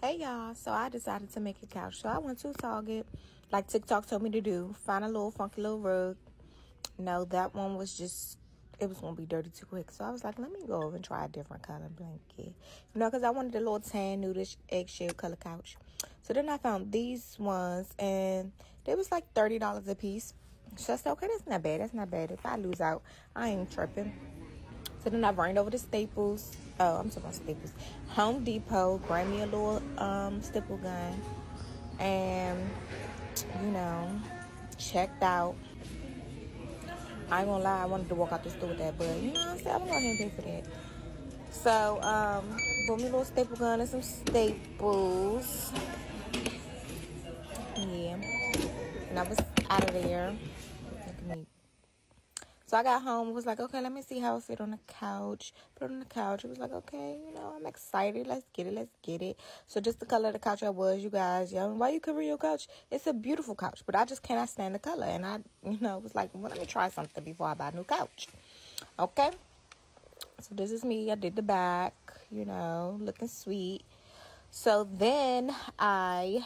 Hey y'all, so I decided to make a couch. So I went to Target, like TikTok told me to do, find a little funky little rug. No, that one was just, it was going to be dirty too quick. So I was like, let me go over and try a different color blanket. Because I wanted a little tan, nudish, eggshell color couch. So then I found these ones, and they was like $30 a piece. So I said, okay, that's not bad. That's not bad. If I lose out, I ain't tripping. So then I ran over to Staples. Oh, I'm talking about Staples. Home Depot. Grabbed me a little staple gun. And, checked out. I ain't gonna lie, I wanted to walk out the store with that. But, you know what I'm saying? I'm gonna go ahead and pay for that. So, bought me a little staple gun and some staples. Yeah. And I was out of there. Look at me. So I got home, was like, okay, let me see how it fit on the couch. Put it on the couch. It was like, okay, I'm excited. Let's get it. So just the color of the couch I was, you guys. Why you cover your couch? It's a beautiful couch, but I just cannot stand the color. And I, was like, well, let me try something before I buy a new couch. Okay. So this is me. I did the back, looking sweet. So then I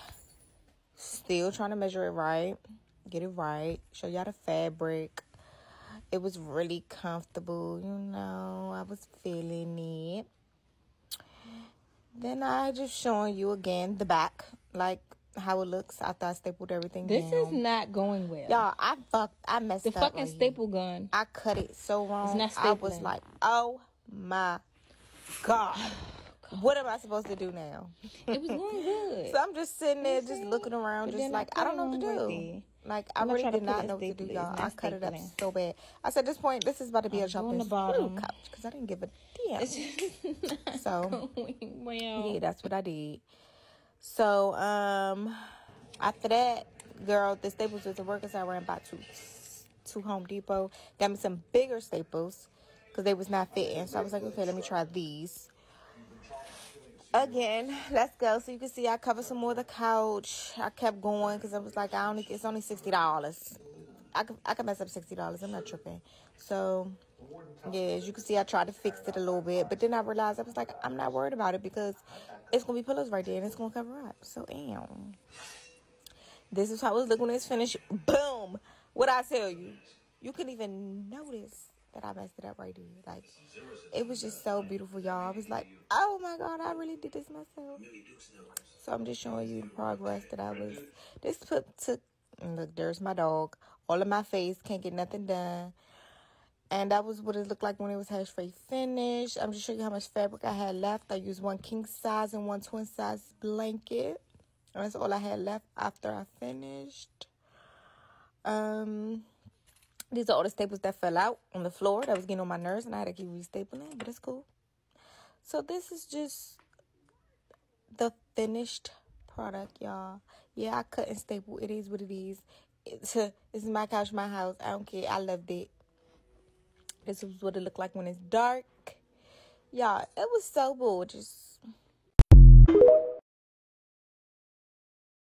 still trying to measure it right, get it right, show y'all the fabric. It was really comfortable, I was feeling it. Then I just showing you again the back, like how it looks after I stapled everything This down. is not going well. Y'all, I messed the up. The fucking right staple here. gun. I cut it so wrong. It's not I stapling. was like, oh my God. What am I supposed to do now? It was going good. So I'm just sitting there, just looking around, just like, I don't know what to do. Like, I really did not know what to do, y'all. I cut it up so bad. I said, at this point, this is about to be a chopping screw couch, because I didn't give a damn. So, yeah, that's what I did. So, after that, girl, the staples was the workers I ran by to Home Depot. Got me some bigger staples, because they was not fitting. So I was like, okay, let me try these. Again, let's go. So you can see I covered some more of the couch. I kept going because I was like, it's only $60. I could mess up $60. I'm not tripping. So, yeah, as you can see, I tried to fix it a little bit. But then I realized, I was like, I'm not worried about it because it's going to be pillows right there and it's going to cover up. So, this is how it was looking when it's finished. Boom. What I tell you? You couldn't even notice that I messed it up right there. Like, it was just so beautiful, y'all. I was like, oh my God, I really did this myself. So I'm just showing you the progress that I was. This took, look, there's my dog. All of my face, can't get nothing done. And that was what it looked like when it was halfway finished. I'm just showing you how much fabric I had left. I used one king size and one twin size blanket. And that's all I had left after I finished. These are all the staples that fell out on the floor that was getting on my nerves, and I had to keep restapling, but it's cool. So this is just the finished product, y'all. Yeah, I cut and staple. It is what it is. It's my couch, my house. I don't care. I loved it. This is what it looked like when it's dark. Y'all, it was so gorgeous.